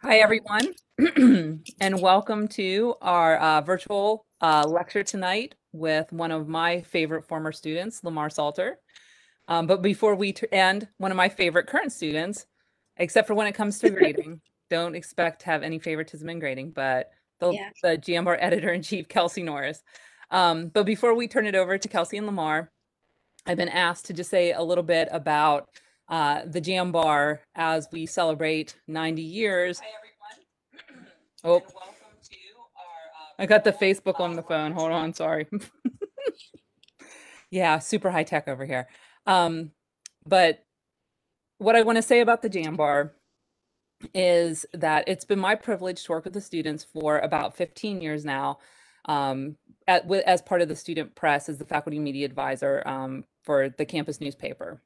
Hi, everyone, and welcome to our virtual lecture tonight with one of my favorite former students, Lamar Salter. But before and one of my favorite current students, except for when it comes to grading, don't expect to have any favoritism in grading, but Yeah. the Jambar editor-in-chief, Kelsey Norris. But before we turn it over to Kelsey and Lamar, I've been asked to just say a little bit about the Jambar as we celebrate 90 years. Hi, everyone. Oh, and welcome to our. I got the Facebook on the phone. Hold on, sorry. Yeah, super high tech over here. But what I want to say about the Jambar is that it's been my privilege to work with the students for about 15 years now, as part of the student press as the faculty media advisor for the campus newspaper.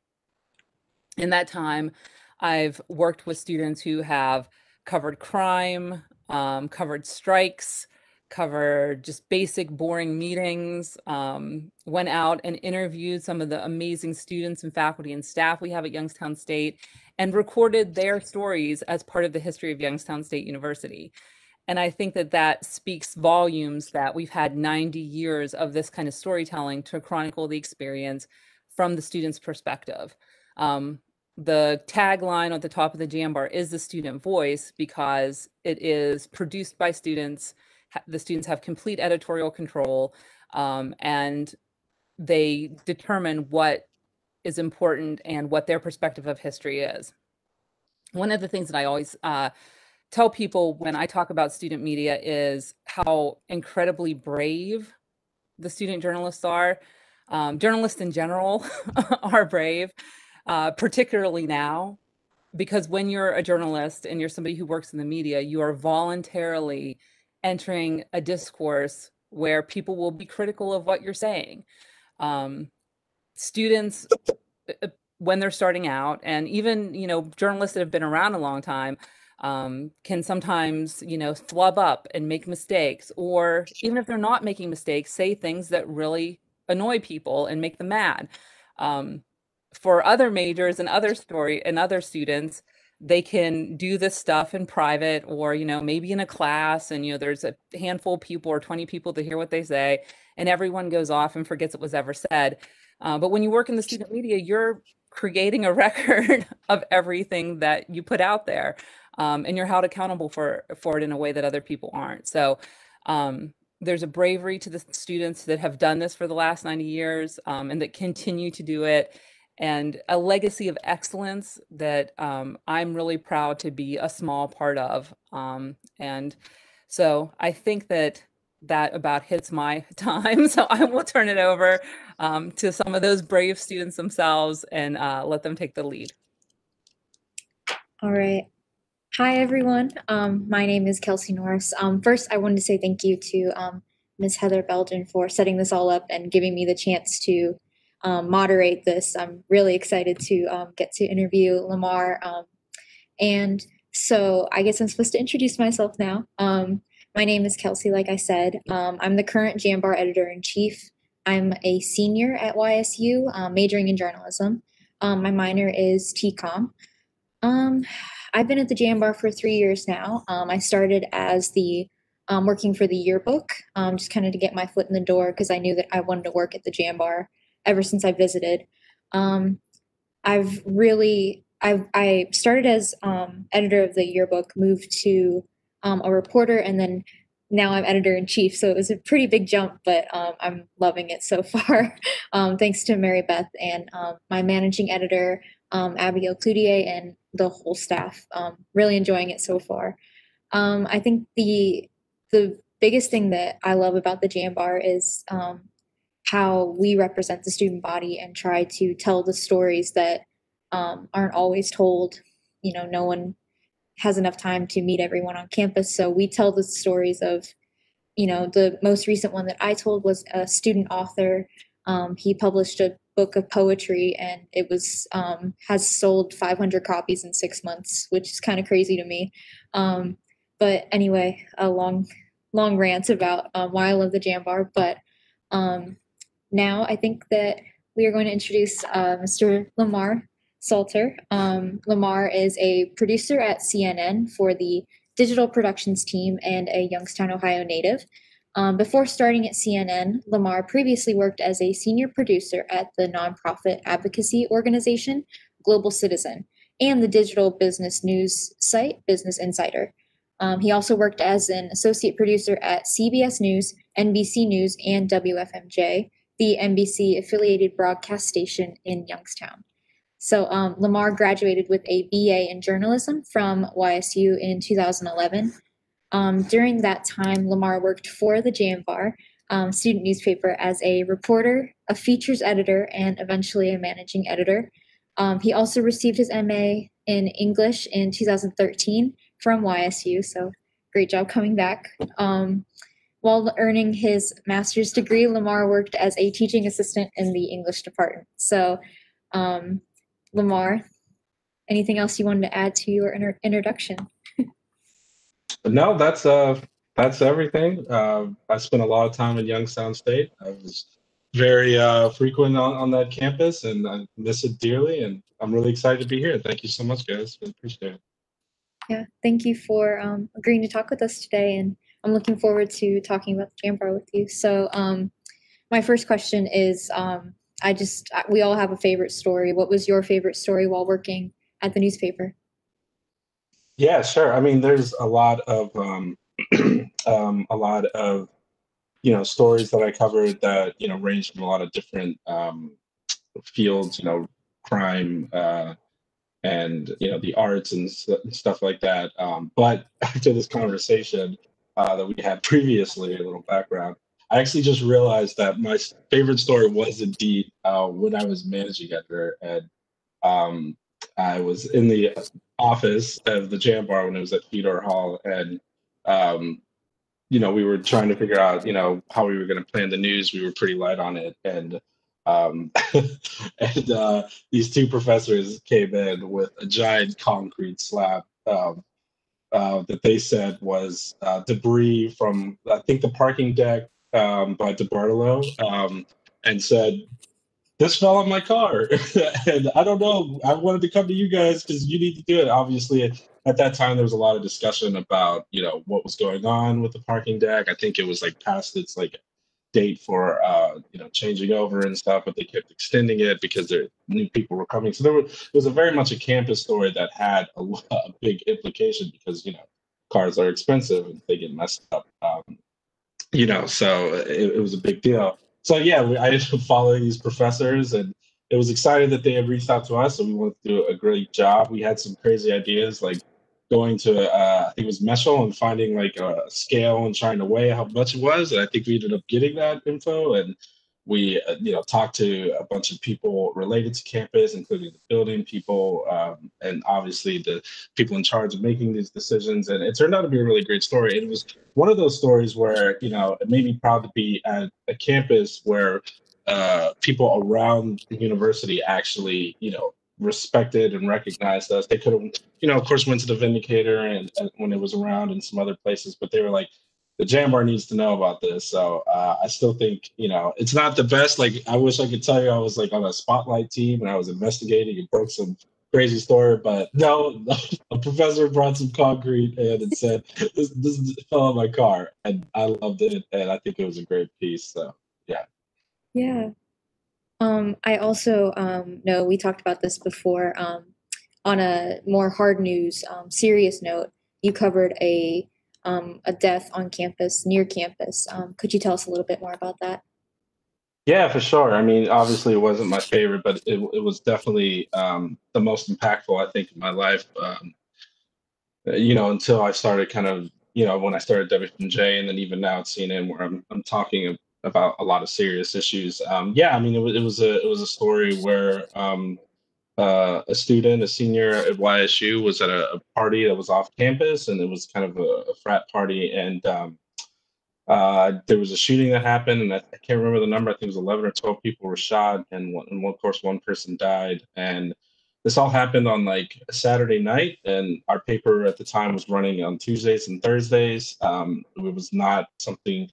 In that time, I've worked with students who have covered crime, covered strikes, covered just basic boring meetings, went out and interviewed some of the amazing students and faculty and staff we have at Youngstown State and recorded their stories as part of the history of Youngstown State University. And I think that that speaks volumes that we've had 90 years of this kind of storytelling to chronicle the experience from the student's perspective. Um, the tagline at the top of the Jambar is the student voice because it is produced by students. The students have complete editorial control, and they determine what is important and what their perspective of history is. One of the things that I always tell people when I talk about student media is how incredibly brave the student journalists are. Journalists in general are brave, particularly now, because when you're a journalist and you're somebody who works in the media, you are voluntarily entering a discourse where people will be critical of what you're saying. Um, Students, when they're starting out, and even, journalists that have been around a long time, can sometimes, flub up and make mistakes, or even if they're not making mistakes, say things that really annoy people and make them mad. Um, for other majors and other students, they can do this stuff in private or, maybe in a class and, there's a handful of people or 20 people to hear what they say, and everyone goes off and forgets it was ever said. But when you work in the student media, you're creating a record of everything that you put out there, and you're held accountable for it in a way that other people aren't. So there's a bravery to the students that have done this for the last 90 years, and that continue to do it, and a legacy of excellence that I'm really proud to be a small part of. And so I think that that about hits my time. So I will turn it over to some of those brave students themselves and let them take the lead. All right. Hi, everyone. My name is Kelsey Norris. First, I wanted to say thank you to Ms. Heather Belden for setting this all up and giving me the chance to moderate this. I'm really excited to get to interview Lamar. And so I guess I'm supposed to introduce myself now. My name is Kelsey, like I said. I'm the current Jambar editor-in-chief. I'm a senior at YSU, majoring in journalism. My minor is TCOM. Um, I've been at the Jambar for 3 years now. I started as the working for the yearbook, just kind of to get my foot in the door because I knew that I wanted to work at the Jambar ever since I visited. Um, I started as editor of the yearbook, moved to a reporter, and then now I'm editor in chief. So it was a pretty big jump, but I'm loving it so far. Thanks to Mary Beth and my managing editor, Abigail Cloutier, and the whole staff. Really enjoying it so far. I think the biggest thing that I love about the Jambar is how we represent the student body and try to tell the stories that aren't always told. No one has enough time to meet everyone on campus. So we tell the stories of, the most recent one that I told was a student author. He published a book of poetry and it was has sold 500 copies in 6 months, which is kind of crazy to me. But anyway, a long rant about why I love the Jambar. But now I think that we are going to introduce Mr. Lamar Salter. Lamar is a producer at CNN for the digital productions team and a Youngstown, Ohio native. Before starting at CNN, Lamar previously worked as a senior producer at the nonprofit advocacy organization Global Citizen and the digital business news site Business Insider. He also worked as an associate producer at CBS News, NBC News, and WFMJ, the NBC affiliated broadcast station in Youngstown. So Lamar graduated with a BA in journalism from YSU in 2011. During that time, Lamar worked for the Jambar student newspaper as a reporter, a features editor, and eventually a managing editor. He also received his MA in English in 2013 from YSU, so great job coming back. While earning his master's degree, Lamar worked as a teaching assistant in the English department. So, Lamar, anything else you wanted to add to your introduction? No, that's everything. I spent a lot of time in Youngstown State. I was very frequent on that campus, and I miss it dearly. And I'm really excited to be here. Thank you so much, guys. Really appreciate it. Yeah, thank you for agreeing to talk with us today, and I'm looking forward to talking about the Jambar with you. So, my first question is, we all have a favorite story. What was your favorite story while working at the newspaper? Yeah, sure. I mean, there's a lot of a lot of stories that I covered that range from a lot of different fields. Crime. And the arts and stuff like that. But after this conversation that we had previously, a little background, I actually just realized that my favorite story was indeed when I was managing editor, and I was in the office of the Jambar when it was at Fedor Hall, and um, we were trying to figure out, how we were going to plan the news. We were pretty light on it, and um, and these two professors came in with a giant concrete slab that they said was debris from, I think, the parking deck by DeBartolo, and said, "This fell on my car," and I don't know. I wanted to come to you guys because you need to do it. Obviously, at that time there was a lot of discussion about what was going on with the parking deck. I think it was like past its like date for changing over and stuff, but they kept extending it because there new people were coming. So it was a very much a campus story that had a big implication because cars are expensive and they get messed up. So it was a big deal. So yeah, I ended up following these professors, and it was exciting that they had reached out to us, and we wanted to do a great job. We had some crazy ideas, like going to I think it was Meshel and finding like a scale and trying to weigh how much it was, and I think we ended up getting that info. And we talked to a bunch of people related to campus, including the building people, and obviously the people in charge of making these decisions. And it turned out to be a really great story. It was one of those stories where it made me proud to be at a campus where people around the university actually respected and recognized us. They could have of course went to the Vindicator and when it was around and some other places, but they were like, the Jambar needs to know about this. So I still think it's not the best. Like, I wish I could tell you I was like on a spotlight team and I was investigating and broke some crazy story, but no, a professor brought some concrete and it said, this fell on my car, and I loved it, and I think it was a great piece. So yeah. Yeah. I also know we talked about this before. On a more hard news, serious note, you covered a death on campus, near campus. Could you tell us a little bit more about that? Yeah, for sure. I mean, obviously, it wasn't my favorite, but it was definitely the most impactful, I think, in my life. Until I started kind of, when I started WFMJ, and then even now at CNN, where I'm talking about a lot of serious issues. Yeah, I mean, it was a story where a student, a senior at YSU, was at a party that was off campus, and it was kind of a frat party, and there was a shooting that happened, and I can't remember the number. I think it was 11 or 12 people were shot, and of course, one person died. And this all happened on like a Saturday night, and our paper at the time was running on Tuesdays and Thursdays. It was not something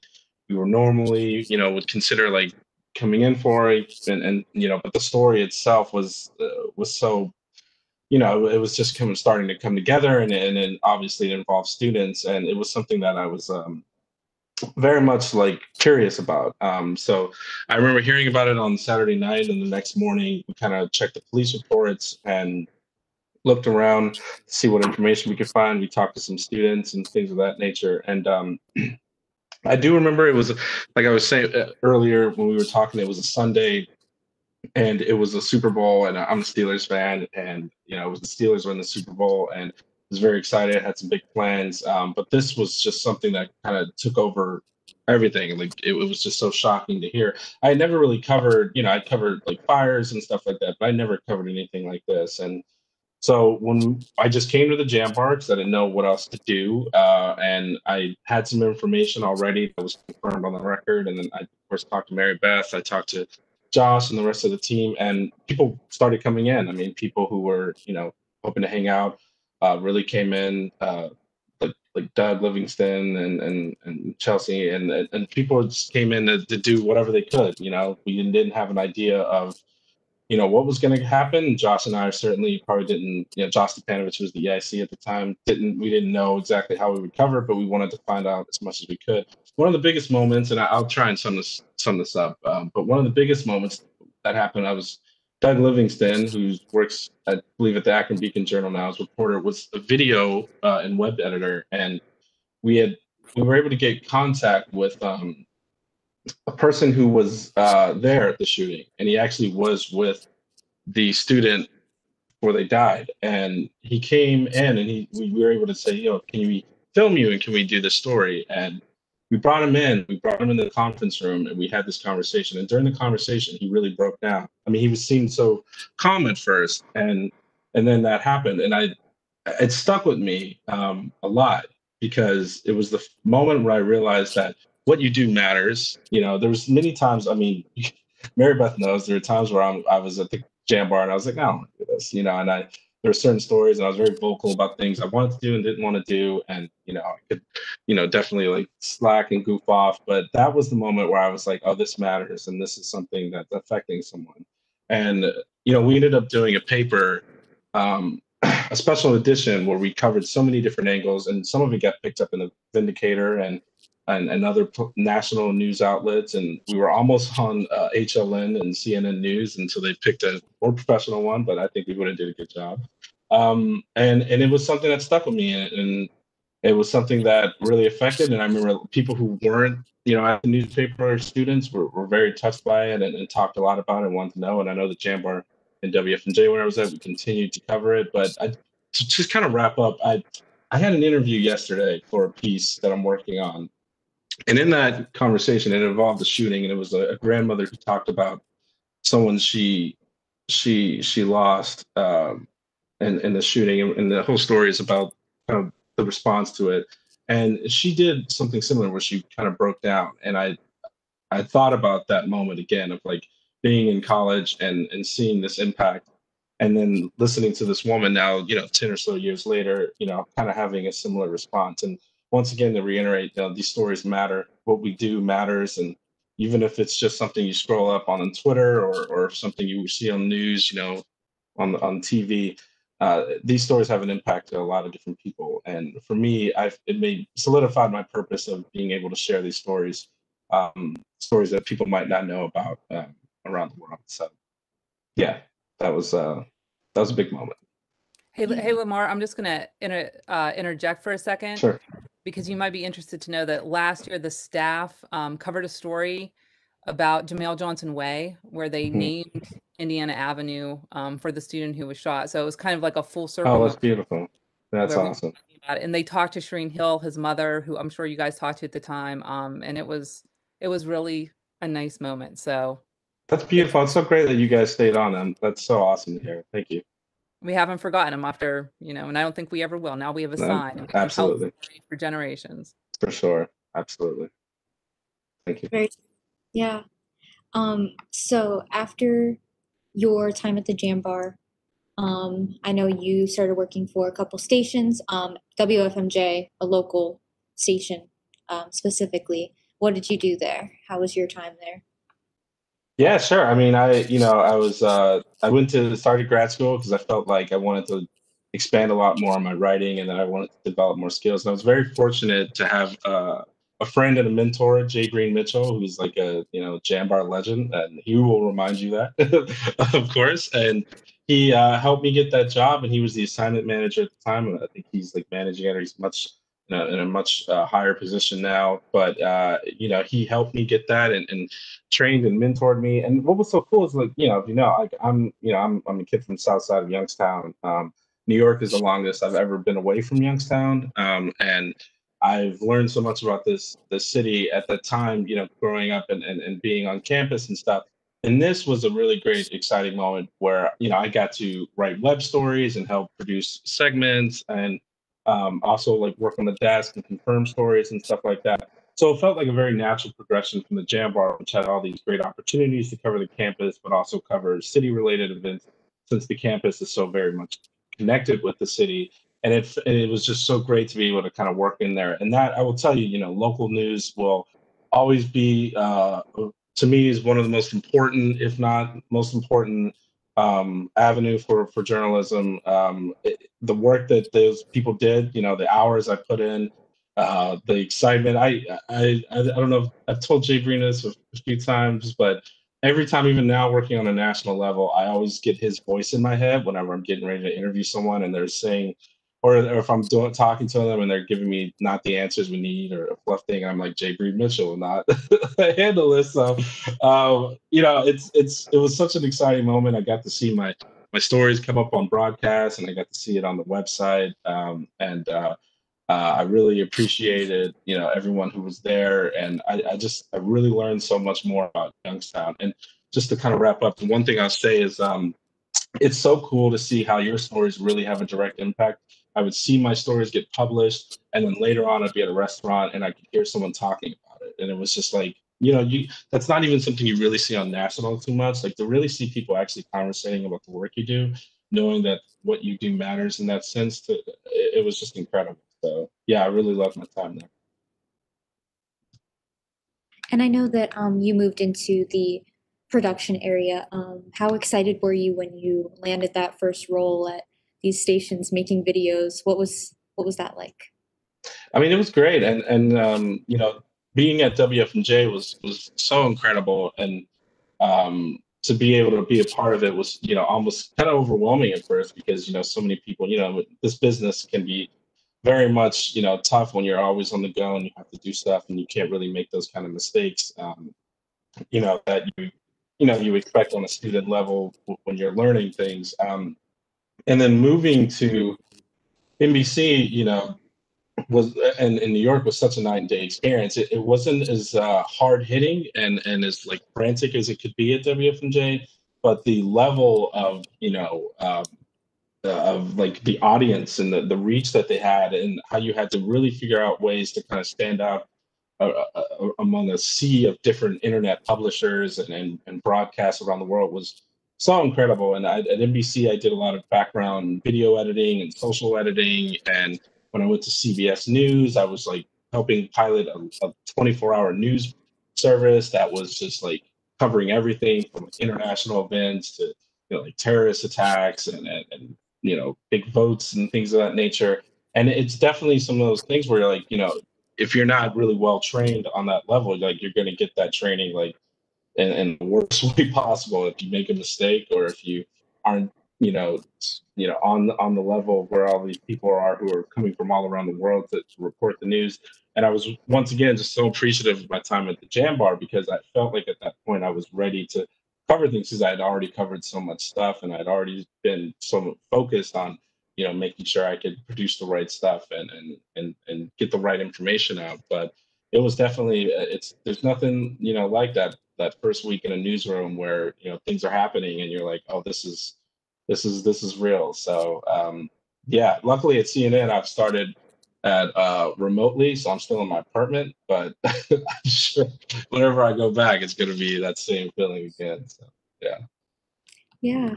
we were normally, would consider like coming in for, but the story itself was so it was just starting to come together, and then obviously it involved students, and it was something that I was very much like curious about. So I remember hearing about it on Saturday night, and the next morning we kind of checked the police reports and looked around to see what information we could find. We talked to some students and things of that nature, and I do remember it was, like I was saying earlier when we were talking, it was a Sunday, and it was a Super Bowl, and I'm a Steelers fan, and it was the Steelers win the Super Bowl, and I was very excited. Had some big plans, but this was just something that kind of took over everything. Like it was just so shocking to hear. I had never really covered, I covered like fires and stuff like that, but I never covered anything like this. And so when I just came to the Jambar because I didn't know what else to do, and I had some information already that was confirmed on the record, and then I of course talked to Mary Beth, I talked to Josh and the rest of the team, and people started coming in. I mean, people who were hoping to hang out really came in, like Doug Livingston and Chelsea, and people just came in to do whatever they could. We didn't have an idea of what was going to happen. Josh and I certainly probably didn't. Josh Stepanovich was the EIC at the time. We didn't know exactly how we would cover it, but we wanted to find out as much as we could. One of the biggest moments, and I'll try and sum this up, but one of the biggest moments that happened, I was Doug Livingston, who works, I believe, at the Akron Beacon Journal now as reporter, was a video and web editor, and we were able to get contact with a person who was there at the shooting, and he actually was with the student before they died. And he came in, and we were able to say, can we film you, and can we do this story? And we brought him in. We brought him in the conference room, and we had this conversation. And during the conversation, he really broke down. I mean, he was seemed so calm at first, and then that happened, and it stuck with me a lot, because it was the moment where I realized that what you do matters. There was many times. I mean, Mary Beth knows there were times where I was at the Jambar and I was like, I don't want to do this, and there were certain stories, and I was very vocal about things I wanted to do and didn't want to do, and I could, definitely like slack and goof off, but that was the moment where I was like, oh, this matters, and this is something that's affecting someone. And we ended up doing a paper, a special edition where we covered so many different angles, and some of it got picked up in the Vindicator and other national news outlets, and we were almost on HLN and CNN News until they picked a more professional one, but I think we would have did a good job. And it was something that stuck with me, and it was something that really affected. And I remember people who weren't, at the newspaper, students were very touched by it, and talked a lot about it and wanted to know. And I know the Jambar and WFNJ, where I was at, we continued to cover it. But to just kind of wrap up, I had an interview yesterday for a piece that I'm working on. And in that conversation, it involved the shooting, and it was a grandmother who talked about someone she lost in the shooting, and the whole story is about kind of the response to it. And she did something similar where she kind of broke down, and I thought about that moment again of like being in college and seeing this impact, and then listening to this woman now, 10 or so years later, kind of having a similar response. And once again, to reiterate, these stories matter. What we do matters. And even if it's just something you scroll up on Twitter, or something you see on news, on TV, these stories have an impact to a lot of different people. And for me, it solidified my purpose of being able to share these stories, stories that people might not know about around the world. So yeah, that was a big moment. Hey, Lamar, I'm just going to interject for a second. Sure. Because you might be interested to know that last year the staff covered a story about Jamel Johnson Way, where they named Indiana Avenue for the student who was shot. So it was kind of like a full circle. Oh, that's beautiful. That's awesome. And they talked to Shereen Hill, his mother, who I'm sure you guys talked to at the time. And it was really a nice moment. So that's beautiful. It's so great that you guys stayed on them. That's so awesome to hear. Thank you. We haven't forgotten them after, and I don't think we ever will. Now we have a sign. Absolutely. For generations. For sure. Absolutely. Thank you. Yeah. So after your time at the Jambar, I know you started working for a couple stations, WFMJ, a local station, specifically. What did you do there? How was your time there? Yeah, sure. I mean, I was I started grad school because I felt like I wanted to expand a lot more on my writing, and then I wanted to develop more skills. And I was very fortunate to have a friend and a mentor, Jay Green Mitchell, who's like a Jambar legend, and he will remind you that, of course. And he helped me get that job, and he was the assignment manager at the time. And I think he's like managing it, or he's much in a much higher position now. But he helped me get that, and trained and mentored me. And what was so cool is, like, like I'm a kid from the south side of Youngstown. New York is the longest I've ever been away from Youngstown. And I've learned so much about this city at the time, growing up and being on campus and stuff. And this was a really great, exciting moment where, I got to write web stories and help produce segments, and also like work on the desk and confirm stories and stuff like that. So it felt like a very natural progression from the Jambar, which had all these great opportunities to cover the campus, but also cover city-related events, since the campus is so very much connected with the city. And it was just so great to be able to kind of work in there. And that, I will tell you, local news will always be, to me, is one of the most important, if not most important, avenue for journalism. The work that those people did, the hours I put in, the excitement. I don't know if I've told Jay Green this a few times, but every time, even now working on a national level, I always get his voice in my head whenever I'm getting ready to interview someone and they're saying, or if I'm talking to them and they're giving me not the answers we need or a fluff thing, and I'm like, Jay Green Mitchell will not handle this. So, it was such an exciting moment. I got to see my stories come up on broadcast, and I got to see it on the website. And I really appreciated, everyone who was there, and I really learned so much more about Youngstown. And just to kind of wrap up, the one thing I'll say is, it's so cool to see how your stories really have a direct impact. I would see my stories get published, and then later on, I'd be at a restaurant and I could hear someone talking about it, and it was just like, that's not even something you really see on national too much. Like, to really see people actually conversating about the work you do, knowing that what you do matters in that sense. It was just incredible. So yeah, I really loved my time there. And I know that you moved into the production area. How excited were you when you landed that first role at these stations making videos? What was that like? I mean, it was great, and being at WFNJ was so incredible, and to be able to be a part of it was, almost kind of overwhelming at first, because, so many people, this business can be very much, tough when you're always on the go and you have to do stuff and you can't really make those kind of mistakes, that you expect on a student level when you're learning things. And then moving to NBC, was and in New York was such a night and day experience. It wasn't as hard hitting and as like frantic as it could be at WFNJ, but the level of like the audience and the reach that they had, and how you had to really figure out ways to kind of stand out among a sea of different internet publishers and broadcasts around the world was so incredible. And at NBC, I did a lot of background video editing and social editing. And when I went to CBS News, I was like helping pilot a 24-hour news service that was just like covering everything from like international events to like terrorist attacks and big votes and things of that nature. And it's definitely some of those things where you're like, if you're not really well trained on that level, like, you're going to get that training like in the worst way possible. If you make a mistake, or if you aren't, on the level where all these people are who are coming from all around the world to report the news. And I was once again just so appreciative of my time at the Jambar, because I felt like at that point I was ready to cover things, because I had already covered so much stuff and I'd already been so focused on making sure I could produce the right stuff and get the right information out. But it was definitely there's nothing like that first week in a newsroom where things are happening and you're like, oh, this is real. So yeah, luckily at CNN I've started at remotely, so I'm still in my apartment, but I'm sure whenever I go back, it's going to be that same feeling again. So yeah. Yeah.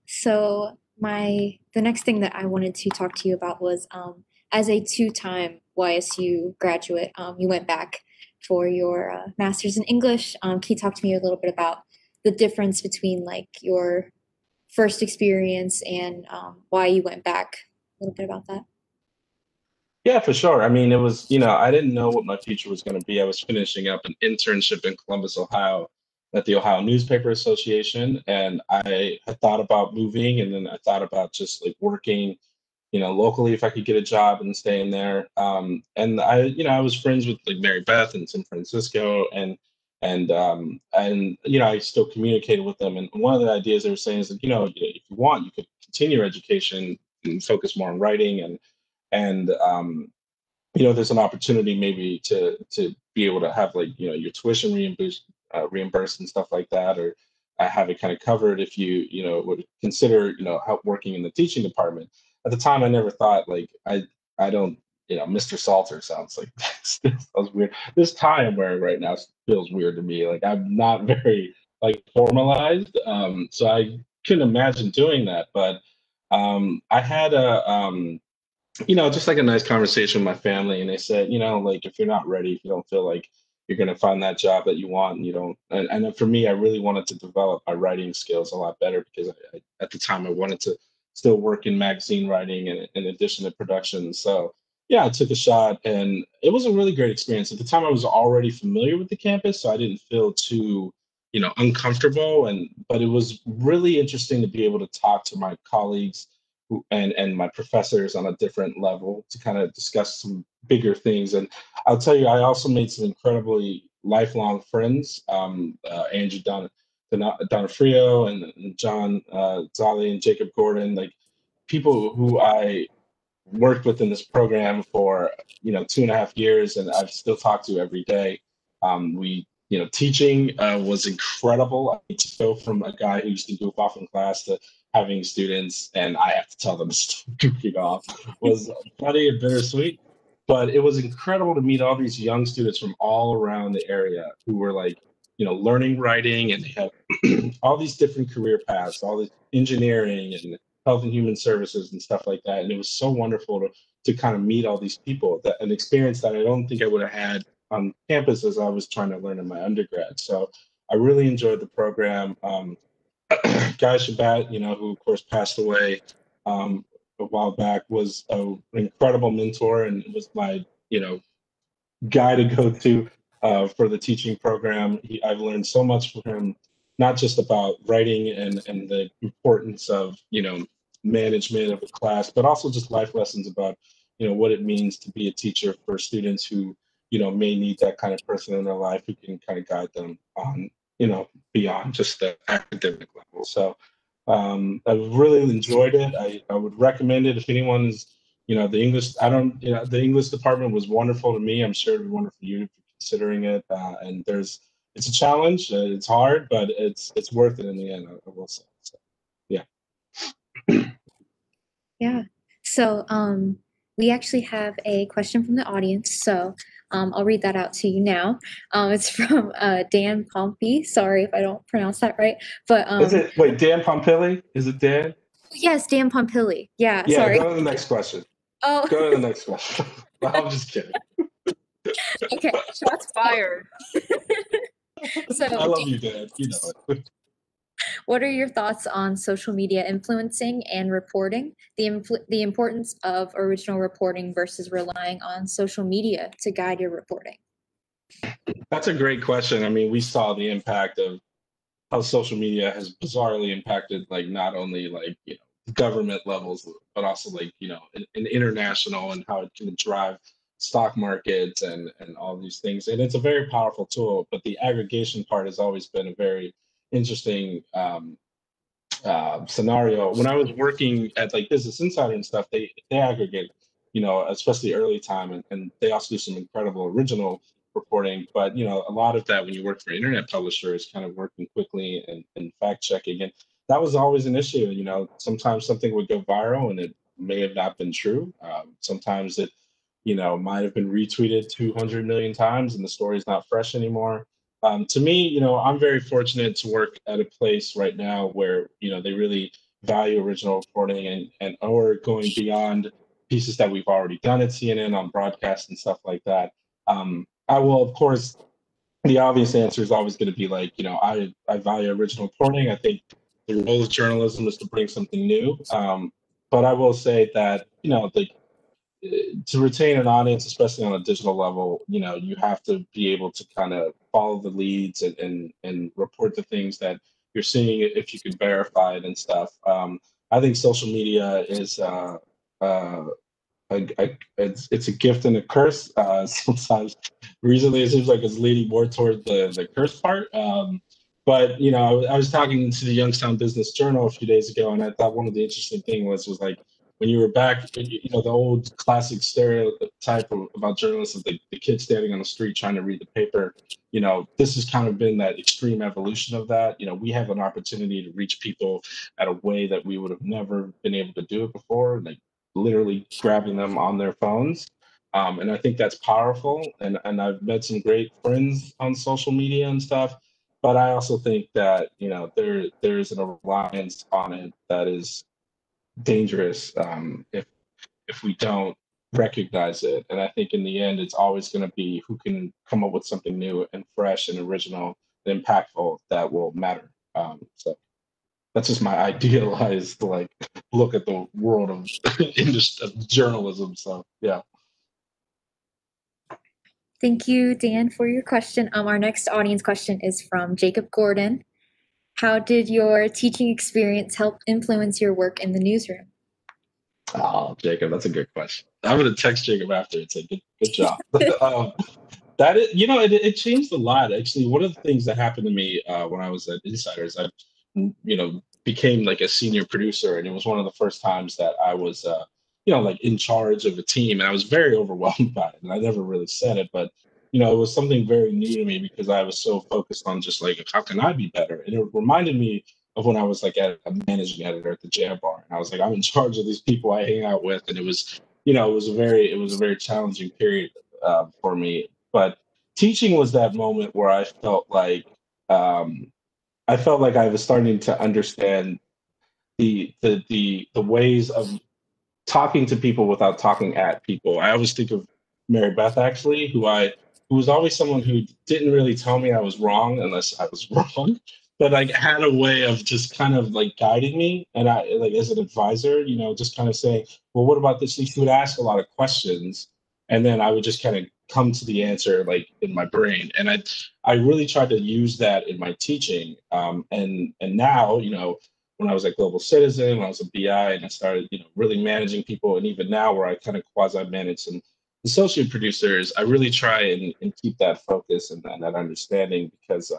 So the next thing that I wanted to talk to you about was as a two-time YSU graduate, you went back for your master's in English. Can you talk to me a little bit about the difference between like your first experience and why you went back. A little bit about that. Yeah, for sure. I mean, it was, I didn't know what my future was going to be. I was finishing up an internship in Columbus, Ohio, at the Ohio Newspaper Association. And I had thought about moving, and then I thought about just like working, locally if I could get a job and staying there. And I was friends with like Mary Beth in San Francisco, and I still communicated with them. And one of the ideas they were saying is that, if you want, you could continue your education and focus more on writing and there's an opportunity maybe to be able to have like your tuition reimbursed and stuff like that, or have it kind of covered if would consider help working in the teaching department. At the time, I never thought like I don't Mr. Salter sounds like still sounds weird. This tie I'm wearing right now feels weird to me. Like I'm not very like formalized, so I couldn't imagine doing that. But I had just like a nice conversation with my family, and they said, like if you're not ready, if you don't feel like you're going to find that job that you want, and you don't, and then for me, I really wanted to develop my writing skills a lot better because at the time I wanted to still work in magazine writing and in addition to production. So yeah, I took a shot, and it was a really great experience. At the time, I was already familiar with the campus, so I didn't feel too uncomfortable, but it was really interesting to be able to talk to my colleagues and my professors on a different level to kind of discuss some bigger things. And I'll tell you, I also made some incredibly lifelong friends, Angie Donofrio and John Zali and Jacob Gordon, like people who I worked with in this program for 2.5 years, and I've still talked to every day. Teaching was incredible. I need to go from a guy who used to goof off in class to having students, and I have to tell them to stop goofing off. Was funny and bittersweet, but it was incredible to meet all these young students from all around the area who were like, learning writing, and they have all these different career paths, all this engineering and health and human services and stuff like that. And it was so wonderful to kind of meet all these people, that an experience that I don't think I would have had on campus as I was trying to learn in my undergrad. So I really enjoyed the program. Guy Shabat, who of course passed away a while back, was an incredible mentor and was my, guy to go to for the teaching program. I've learned so much from him, not just about writing and the importance of, management of a class, but also just life lessons about, what it means to be a teacher for students who, may need that kind of person in their life who can kind of guide them on, beyond just the academic level. So I've really enjoyed it. I would recommend it if anyone is, the English, the English department was wonderful to me. I'm sure it'd be wonderful for you for considering it. And it's a challenge. It's hard, but it's worth it in the end, I will say. So, yeah. Yeah. So we actually have a question from the audience. So I'll read that out to you now. It's from Dan Pompey. Sorry if I don't pronounce that right. But wait, Dan Pompili? Is it Dan? yes, Dan Pompili. Yeah, Yeah, sorry. go to the next question. Oh, Go to the next question. I'm just kidding. okay. Shots fired. So I love you, Dan. You know it. what are your thoughts on social media influencing and reporting? The importance of original reporting versus relying on social media to guide your reporting? That's a great question. I mean, we saw the impact of how social media has bizarrely impacted, like, not only like, government levels, but also like, in international, and how it can drive stock markets and all these things. And it's a very powerful tool, but the aggregation part has always been a very interesting scenario. When I was working at like Business Insider and stuff, they aggregate, especially early time, and they also do some incredible original reporting. But a lot of that when you work for an internet publisher is kind of working quickly and fact checking, and that was always an issue. Sometimes something would go viral and it may have not been true. Sometimes it might have been retweeted 200 million times and the story's not fresh anymore. To me, I'm very fortunate to work at a place right now where, they really value original reporting and or going beyond pieces that we've already done at CNN on broadcast and stuff like that. I will, of course, the obvious answer is always going to be like, I value original reporting. I think the role of journalism is to bring something new. But I will say that, to retain an audience, especially on a digital level, you have to be able to kind of follow the leads and report the things that you're seeing if you can verify it and stuff. I think social media is uh, it's a gift and a curse. Sometimes recently it seems like it's leaning more toward the curse part. But I was talking to the Youngstown Business Journal a few days ago, and I thought one of the interesting thing was like when you were back, the old classic stereotype about journalists of the kid standing on the street trying to read the paper. This has kind of been that extreme evolution of that. We have an opportunity to reach people at a way that we would have never been able to do it before. Like literally grabbing them on their phones. And I think that's powerful. And I've met some great friends on social media and stuff. But I also think that, there's a reliance on it that is dangerous if we don't recognize it. And I think in the end, it's always going to be who can come up with something new and fresh and original and impactful that will matter. So that's just my idealized like look at the world of industry of journalism. So yeah. Thank you, Dan, for your question. Our next audience question is from Jacob Gordon. How did your teaching experience help influence your work in the newsroom? Oh, Jacob, that's a good question. I'm gonna text Jacob after and say good job. That is, it changed a lot. Actually, one of the things that happened to me when I was at Insiders, I, became like a senior producer, and it was one of the first times that I was, like in charge of a team, and I was very overwhelmed by it. And I never really said it, but it was something very new to me because I was so focused on just like how can I be better, and it reminded me of when I was like a managing editor at the Jambar, and I was like I'm in charge of these people I hang out with, and it was, it was a very challenging period for me. But teaching was that moment where um, I felt like I was starting to understand the ways of talking to people without talking at people. I always think of Mary Beth actually, who was always someone who didn't really tell me I was wrong unless I was wrong, but like had a way of just kind of like guiding me, and I like as an advisor, just kind of saying, well, what about this? She would ask a lot of questions, and then I would just kind of come to the answer like in my brain, and I really tried to use that in my teaching, and now when I was at Global Citizen, when I was a BI, and I started, really managing people, and even now where I kind of quasi manage some associate producers, I really try and keep that focus and that understanding because,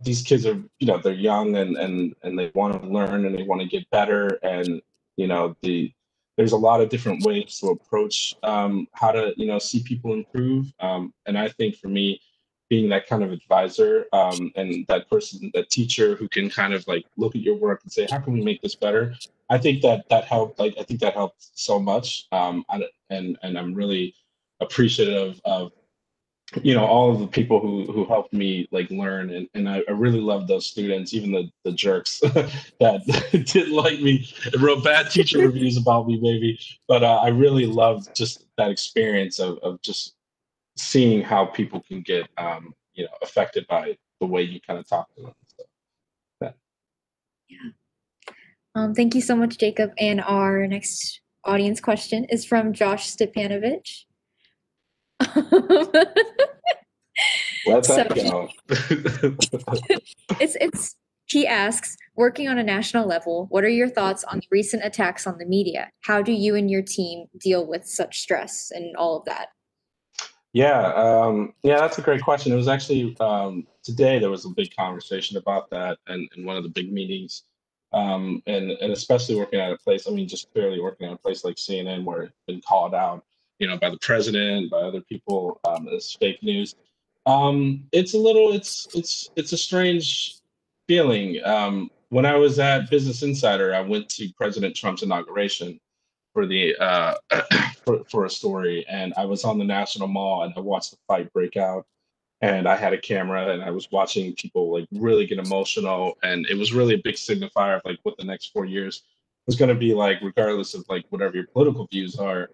these kids are, they're young and they want to learn and they want to get better, and there's a lot of different ways to approach how to, see people improve, and I think for me, being that kind of advisor and that person, that teacher who can kind of like look at your work and say, how can we make this better? I think that helped. Like, I think that helped so much. And I'm really appreciative of, all of the people who helped me like learn. And I really love those students, even the jerks that didn't like me and wrote bad teacher reviews about me, maybe. But I really loved just that experience of just seeing how people can get affected by the way you kind of talk to them. So, yeah. Thank you so much, Jacob. And our next audience question is from Josh Stepanovich. Let that go. He asks, working on a national level, what are your thoughts on the recent attacks on the media? How do you and your team deal with such stress and all of that? Yeah, that's a great question. It was actually today there was a big conversation about that, and in one of the big meetings, and especially working at a place. I mean, just clearly working at a place like CNN, where it's been called out, by the president, by other people, as fake news. It's a little, it's a strange feeling. When I was at Business Insider, I went to President Trump's inauguration for the for a story, and I was on the National Mall and I watched the fight break out, and I had a camera and I was watching people like really get emotional, and it was really a big signifier of like what the next 4 years was going to be like, regardless of like whatever your political views are.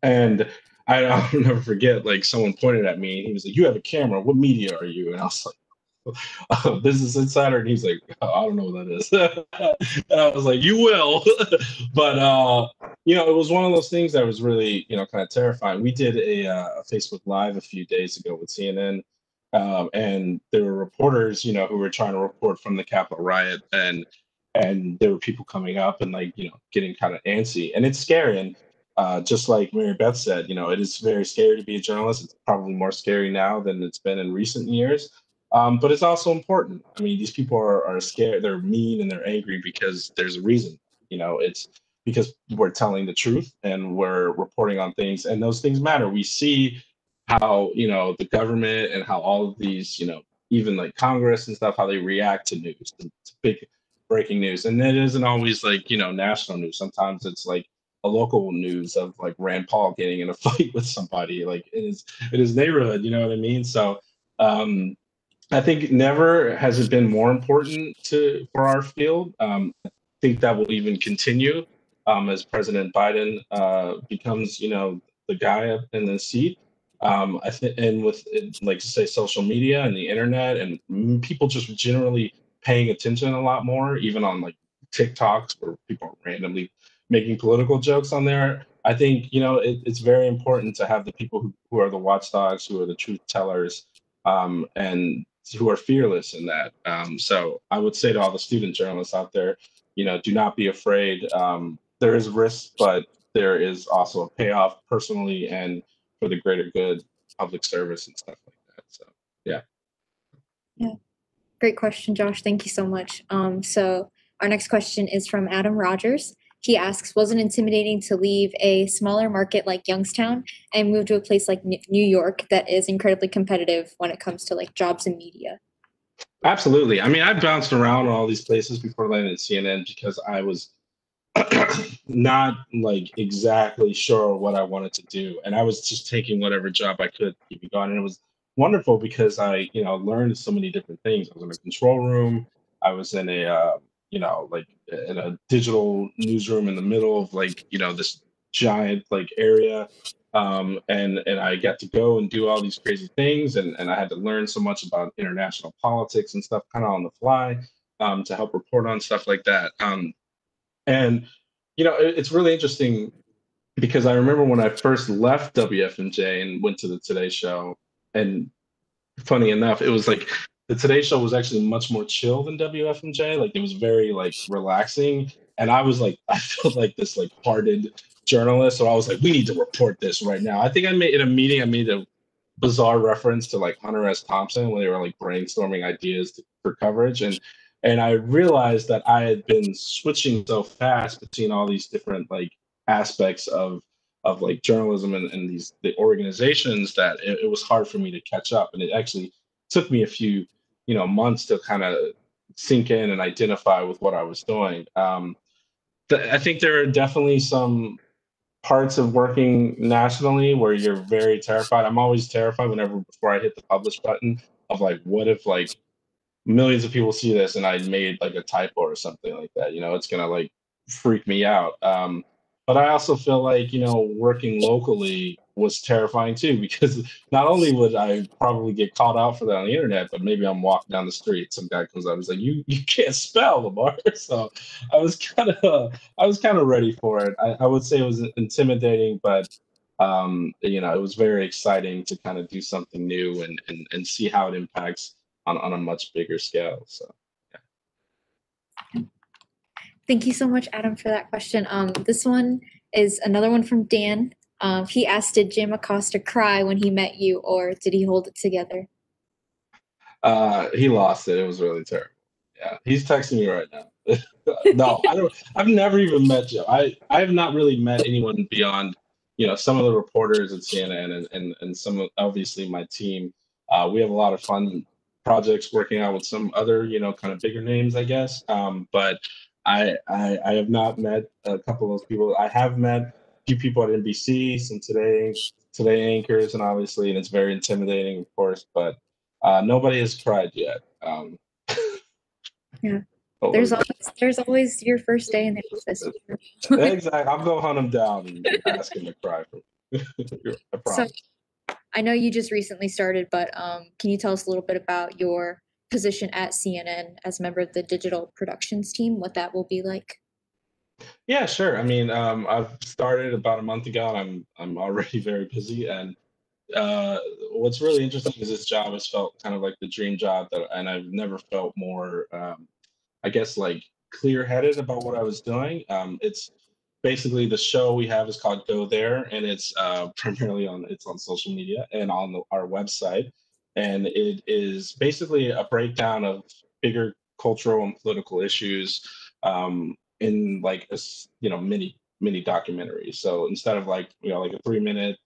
And I'll never forget, like, someone pointed at me and he was like, "You have a camera. What media are you?" And I was like, Business Insider, and he's like, "Oh, I don't know what that is." And I was like, "You will." But it was one of those things that was really, kind of terrifying. We did a Facebook Live a few days ago with CNN, and there were reporters, who were trying to report from the Capitol riot, and there were people coming up and, like, getting kind of antsy, and it's scary. And just like Mary Beth said, it is very scary to be a journalist. It's probably more scary now than it's been in recent years. But it's also important. I mean, these people are scared. They're mean and they're angry because there's a reason. It's because we're telling the truth and we're reporting on things, and those things matter. We see how, the government and how all of these, even like Congress and stuff, how they react to news, to big breaking news. And it isn't always like, national news. Sometimes it's like a local news of like Rand Paul getting in a fight with somebody, like in his neighborhood. You know what I mean? So I think never has it been more important for our field. I think that will even continue as President Biden becomes, the guy up in the seat. I think, and with like say social media and the internet and people just generally paying attention a lot more, even on like TikToks where people are randomly making political jokes on there. I think it's very important to have the people who are the watchdogs, who are the truth tellers, and who are fearless in that. So I would say to all the student journalists out there, do not be afraid. There is risk, but there is also a payoff personally and for the greater good, public service and stuff like that. So yeah. Yeah. Great question, Josh. Thank you so much. So our next question is from Adam Rogers. He asks, was it intimidating to leave a smaller market like Youngstown and move to a place like New York that is incredibly competitive when it comes to like jobs in media? Absolutely. I mean, I bounced around all these places before landing at CNN because I was not like exactly sure what I wanted to do. And I was just taking whatever job I could to keep it going. And it was wonderful because I, learned so many different things. I was in a control room. I was in like in a digital newsroom in the middle of like, this giant like area. And I got to go and do all these crazy things. And I had to learn so much about international politics and stuff kind of on the fly to help report on stuff like that. And it's really interesting because I remember when I first left WFMJ and went to the Today Show, and funny enough, it was like the Today Show was actually much more chill than WFMJ. Like it was very like relaxing, and I was like, I felt like this like hardened journalist, so I was like, we need to report this right now. I think I made in a meeting, I made a bizarre reference to like Hunter S. Thompson when they were like brainstorming ideas for coverage, and I realized that I had been switching so fast between all these different like aspects of like journalism and the organizations that it was hard for me to catch up, and it actually took me a few months to kind of sink in and identify with what I was doing. I think there are definitely some parts of working nationally where you're very terrified. I'm always terrified whenever before I hit the publish button of like, what if like millions of people see this and I made like a typo or something like that? It's gonna like freak me out. But I also feel like, working locally was terrifying too, because not only would I probably get called out for that on the internet, but maybe I'm walking down the street, some guy comes up and he's like, you can't spell, Lamar. So I was kind of ready for it. I would say it was intimidating, but it was very exciting to kind of do something new and see how it impacts on a much bigger scale. So yeah. Thank you so much, Adam, for that question. This one is another one from Dan. He asked, did Jim Acosta cry when he met you, or did he hold it together? He lost it. It was really terrible. Yeah, he's texting me right now. No, I don't. I've never even met Jim. I have not really met anyone beyond, some of the reporters at CNN and some of obviously my team. We have a lot of fun projects working out with some other, kind of bigger names, I guess. But I have not met a couple of those people. I have met a few people at NBC, some today anchors, and obviously, and it's very intimidating, of course. But nobody has cried yet. Yeah, there's always your first day in the office. Exactly. I'll go hunt him down and ask him to cry for me. I So promise. I know you just recently started, but can you tell us a little bit about your position at CNN as a member of the digital productions team, what that will be like? Yeah, sure. I mean, I've started about a month ago, and I'm already very busy. And uh, what's really interesting is this job has felt kind of like the dream job that, and I've never felt more, I guess, like clear-headed about what I was doing. It's basically the show we have is called Go There, and it's primarily on social media and on our website, and it is basically a breakdown of bigger cultural and political issues in like mini documentaries. So instead of like a 3 minute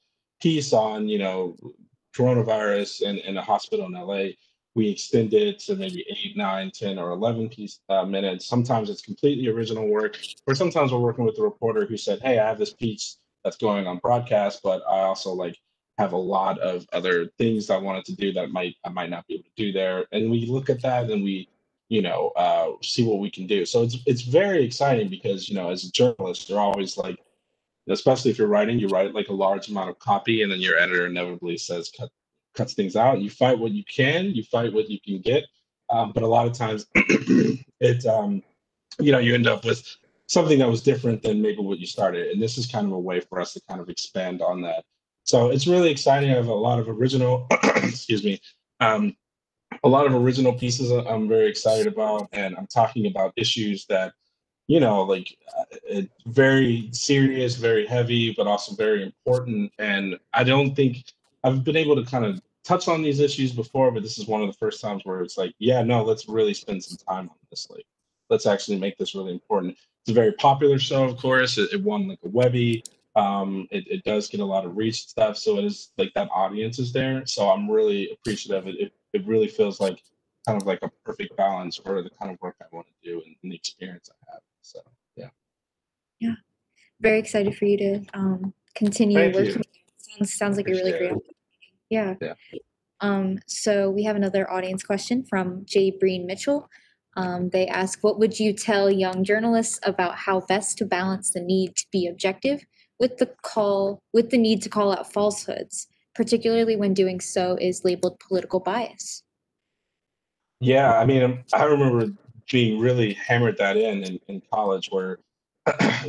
piece on coronavirus and a hospital in LA, we extend it to maybe 8, 9, 10, or 11 minutes. Sometimes it's completely original work, or sometimes we're working with the reporter who said, "Hey, I have this piece that's going on broadcast, but I also like have a lot of other things I wanted to do that I might not be able to do there." And we look at that and we, see what we can do. So it's very exciting because as a journalist, you're always like, especially if you're writing, you write like a large amount of copy, and then your editor inevitably says cuts things out. You fight what you fight what you can get, but a lot of times you end up with something that was different than maybe what you started. And this is kind of a way for us to kind of expand on that. So it's really exciting. I have a lot of original, excuse me, um, a lot of original pieces I'm very excited about, and I'm talking about issues that very serious, very heavy, but also very important. And I don't think I've been able to kind of touch on these issues before, but this is one of the first times where it's like, yeah, no, let's really spend some time on this. Like, let's actually make this really important. It's a very popular show, of course. It won like a Webby. It does get a lot of reach and stuff. So it is like that audience is there. So I'm really appreciative. It really feels like kind of like a perfect balance for the kind of work I want to do and the experience I have. So yeah. Yeah, very excited for you to continue Thank working. you. Sounds like a really Appreciate great it. opportunity. Yeah. Yeah. So we have another audience question from Jay Breen Mitchell. They ask, what would you tell young journalists about how best to balance the need to be objective with the need to call out falsehoods, particularly when doing so is labeled political bias? Yeah. I mean, I remember being really hammered that in college where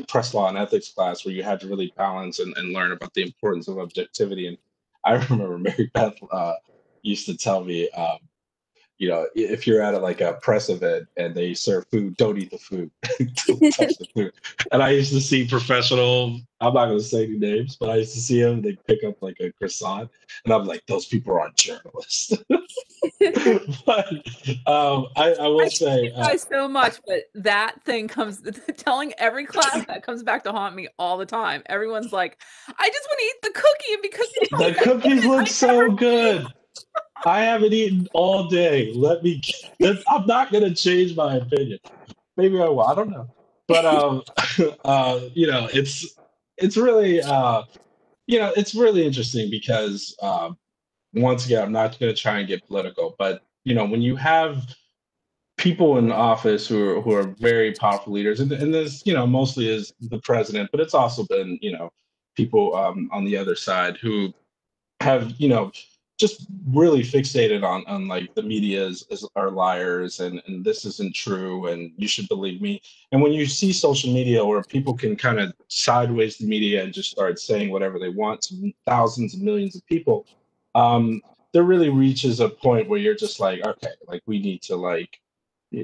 press law and ethics class where you had to really balance and learn about the importance of objectivity. And I remember Mary Beth used to tell me, if you're at like a press event and they serve food, don't eat the food, don't touch the food. And I used to see professional, I'm not going to say any names, but I used to see them, they pick up like a croissant, and I'm like, those people aren't journalists. But I I will hate you say, guys so much, but that thing comes telling every class that comes back to haunt me all the time. Everyone's like, I just want to eat the cookie, and because you tell me the I cookies can't, look I never so good. I haven't eaten all day. I'm not going to change my opinion. Maybe I will. I don't know. But it's really it's really interesting because once again, I'm not going to try and get political, but when you have people in office who are very powerful leaders, and this mostly is the president, but it's also been people on the other side who have just really fixated on like the media are liars, and this isn't true and you should believe me. And when you see social media where people can kind of sideways the media and just start saying whatever they want to thousands and millions of people, um there really reaches a point where you're just like, okay, like we need to like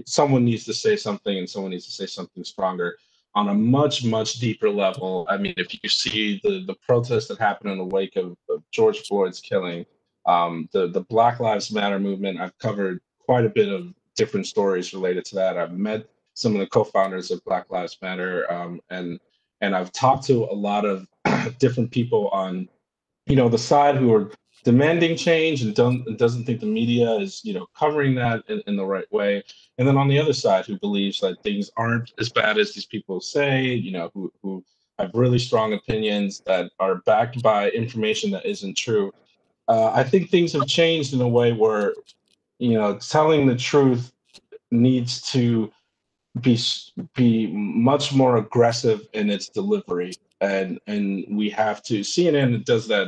someone needs to say something, and someone needs to say something stronger on a much much deeper level. I mean, if you see the protests that happened in the wake of George Floyd's killing, the Black Lives Matter movement, I've covered quite a bit of different stories related to that. I've met some of the co-founders of Black Lives Matter, and I've talked to a lot of different people on the side who are demanding change and doesn't think the media is covering that in the right way, and then on the other side who believes that things aren't as bad as these people say, who have really strong opinions that are backed by information that isn't true. I think things have changed in a way where telling the truth needs to be be much more aggressive in its delivery, and we have to. CNN does that.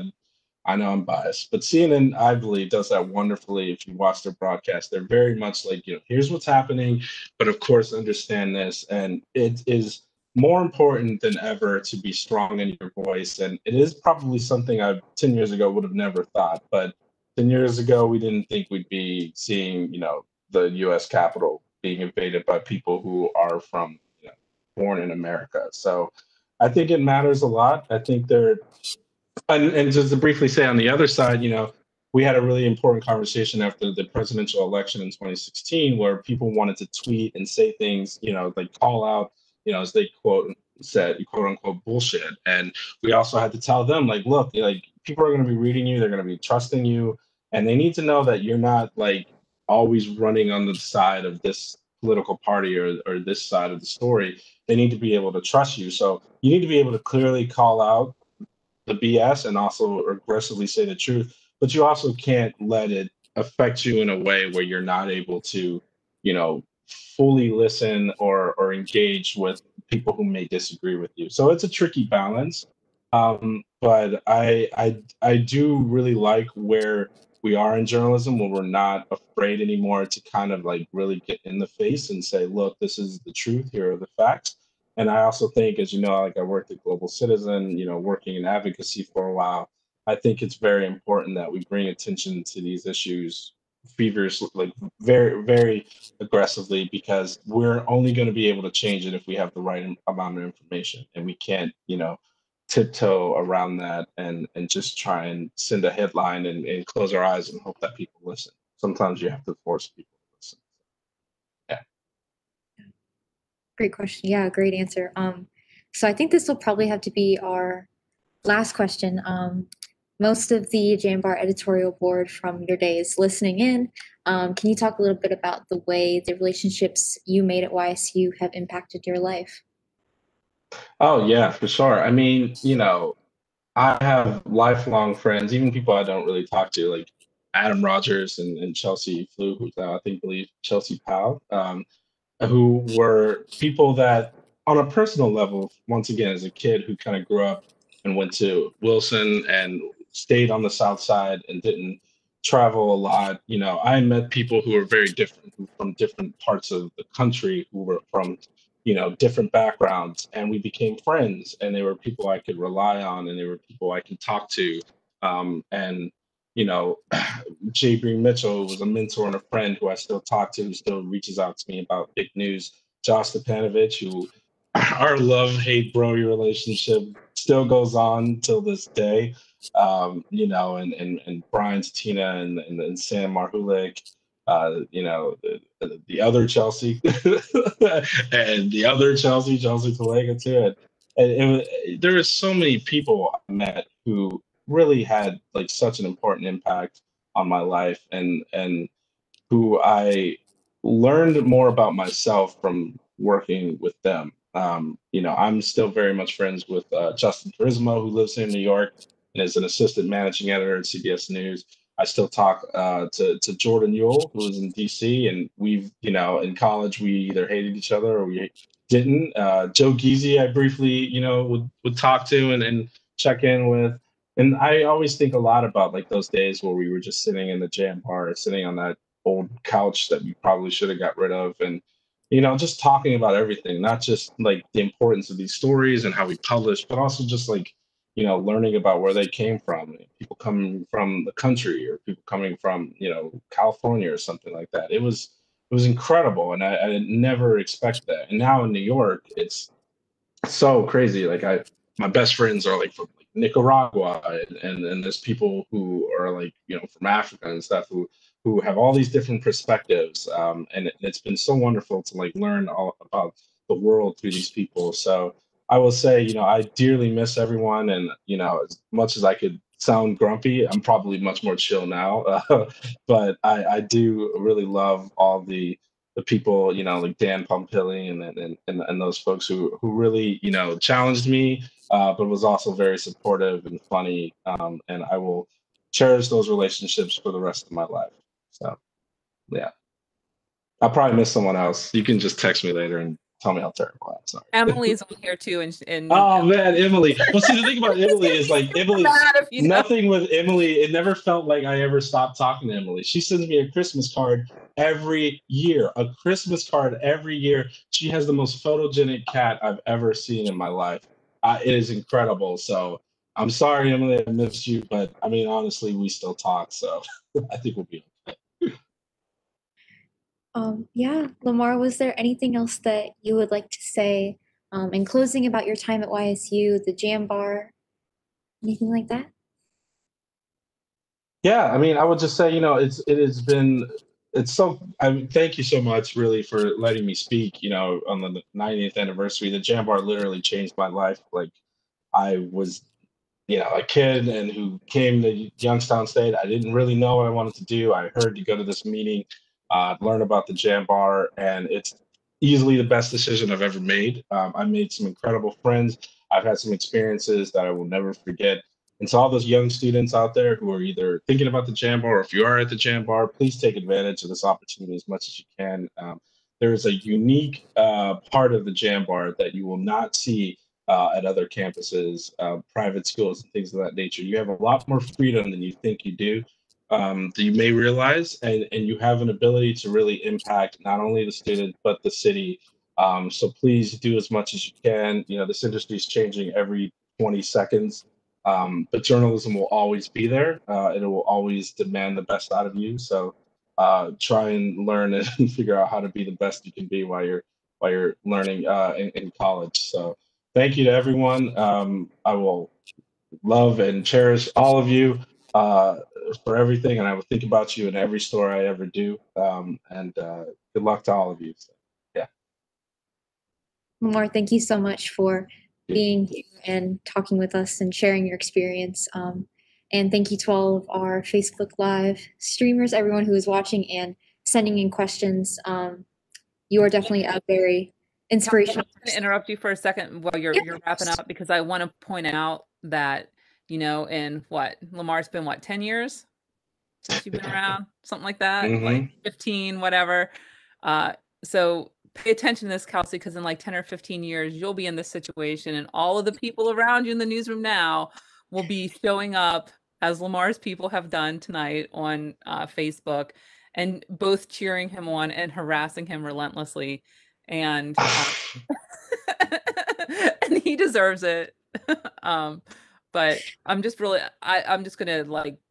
I know I'm biased, but CNN, I believe, does that wonderfully. If you watch their broadcast, they're very much like, here's what's happening, but of course, understand this. And it is more important than ever to be strong in your voice. And it is probably something I 10 years ago would have never thought. But 10 years ago, we didn't think we'd be seeing, the US Capitol being invaded by people who are from, born in America. So I think it matters a lot. I think they're and just to briefly say on the other side, we had a really important conversation after the presidential election in 2016 where people wanted to tweet and say things, like call out, as they quote unquote bullshit. And we also had to tell them, like, look, like people are going to be reading you, they're going to be trusting you, and they need to know that you're not like always running on the side of this political party or this side of the story. They need to be able to trust you. So you need to be able to clearly call out the BS and also aggressively say the truth, but you also can't let it affect you in a way where you're not able to, fully listen or engage with people who may disagree with you. So it's a tricky balance. But I do really like where we are in journalism, where we're not afraid anymore to kind of like really get in the face and say, look, this is the truth. Here are the facts. And I also think, as you know, like I worked at Global Citizen, working in advocacy for a while, I think it's very important that we bring attention to these issues feverishly, like very, very aggressively, because we're only going to be able to change it if we have the right amount of information. And we can't, tiptoe around that and just try and send a headline and close our eyes and hope that people listen. Sometimes you have to force people to listen. Yeah. Great question. Yeah, great answer. So I think this will probably have to be our last question. Most of the Jambar editorial board from your days listening in. Can you talk a little bit about the way the relationships you made at YSU have impacted your life? Oh yeah, for sure. I mean, I have lifelong friends, even people I don't really talk to, like Adam Rogers and Chelsea Flew, who's now believe Chelsea Powell. Who were people that, on a personal level, once again, as a kid who kind of grew up and went to Wilson and stayed on the South Side and didn't travel a lot, I met people who were very different, from different parts of the country, who were from, different backgrounds, and we became friends. And they were people I could rely on, and they were people I could talk to. And you know, Jay Breen Mitchell was a mentor and a friend who I still talk to, who still reaches out to me about big news. Josh Stepanovich, who our love-hate broy relationship still goes on till this day. And Brian Tina and Sam Marhulik, the other Chelsea and the other Chelsea Talega too. There were so many people I met who really had like such an important impact on my life, and who I learned more about myself from working with them. I'm still very much friends with Justin Turismo, who lives here in New York and is an assistant managing editor at CBS News. I still talk to Jordan Yule, who is in DC, and we've, in college, we either hated each other or we didn't. Joe Geezy, I briefly, would talk to and check in with. And I always think a lot about like those days where we were just sitting in the Jambar, sitting on that old couch that we probably should have got rid of, and just talking about everything, not just like the importance of these stories and how we publish, but also just like learning about where they came from, people coming from the country or people coming from California or something like that. It was incredible, and I did never expect that. And now in New York, it's so crazy. Like my best friends are like from like Nicaragua, and there's people who are like from Africa and stuff who have all these different perspectives. And it's been so wonderful to like learn all about the world through these people. So I will say, I dearly miss everyone, and as much as I could sound grumpy, I'm probably much more chill now. But I do really love all the people, like Dan Pompili and those folks who really, challenged me, but was also very supportive and funny. And I will cherish those relationships for the rest of my life. So, yeah, I'll probably miss someone else. You can just text me later and tell me how terrible I am. Sorry. Emily's on here too, and oh man, Emily. Well, see, the thing about Emily is like Emily. Nothing with Emily. It never felt like I ever stopped talking to Emily. She sends me a Christmas card every year. A Christmas card every year. She has the most photogenic cat I've ever seen in my life. It is incredible. So I'm sorry, Emily, I missed you, but I mean, honestly, we still talk. So I think we'll be okay. Yeah, Lamar, was there anything else that you would like to say in closing about your time at YSU, the Jambar, anything like that? Yeah, I mean, I would just say, thank you so much really for letting me speak, on the 90th anniversary. The Jambar literally changed my life. Like I was, a kid and who came to Youngstown State. I didn't really know what I wanted to do. I heard to go to this meeting, learn about the Jambar, and it's easily the best decision I've ever made. I made some incredible friends. I've had some experiences that I will never forget. And so all those young students out there who are either thinking about the Jambar or if you are at the Jambar, please take advantage of this opportunity as much as you can. There is a unique part of the Jambar that you will not see at other campuses, private schools, and things of that nature. You have a lot more freedom than you think you do, that you may realize, and you have an ability to really impact not only the student, but the city. So please do as much as you can. This industry is changing every 20 seconds, but journalism will always be there. And it will always demand the best out of you. So try and learn and figure out how to be the best you can be while you're learning in college. So thank you to everyone. I will love and cherish all of you for everything, and I will think about you in every story I ever do. And good luck to all of you. So, yeah. Lamar, thank you so much for being here and talking with us and sharing your experience. And thank you to all of our Facebook Live streamers, everyone who is watching and sending in questions. You are definitely a very inspirational. I'm going to interrupt you for a second while you're wrapping up, because I want to point out that, in Lamar's been 10 years since you've been around, something like that, like 15, whatever. So pay attention to this, Kelsey, because in 10 or 15 years, you'll be in this situation, and all of the people around you in the newsroom now will be showing up as Lamar's people have done tonight on Facebook, and both cheering him on and harassing him relentlessly. And and he deserves it. But I'm just really, I'm just gonna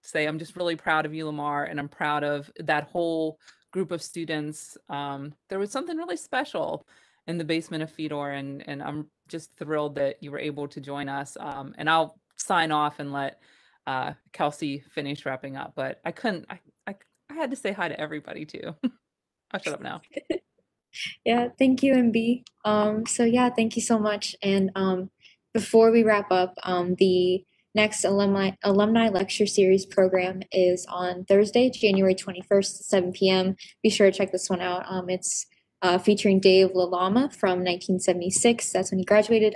say I'm just really proud of you, Lamar, and I'm proud of that whole group of students. There was something really special in the basement of Fedor, and I'm just thrilled that you were able to join us. And I'll sign off and let Kelsey finish wrapping up. But I couldn't. I had to say hi to everybody too. I'll shut up now. Yeah, thank you, MB. So yeah, thank you so much. And before we wrap up, the next alumni lecture series program is on Thursday, January 21st at 7 p.m. Be sure to check this one out. It's featuring Dave Lalama from 1976. That's when he graduated.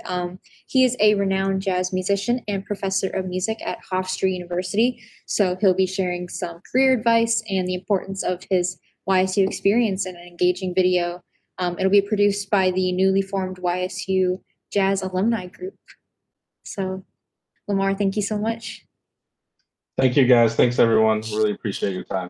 He is a renowned jazz musician and professor of music at Hofstra University. So he'll be sharing some career advice and the importance of his YSU experience in an engaging video. It'll be produced by the newly formed YSU Jazz Alumni Group. So, Lamar, thank you so much. Thank you, guys. Thanks, everyone. Really appreciate your time.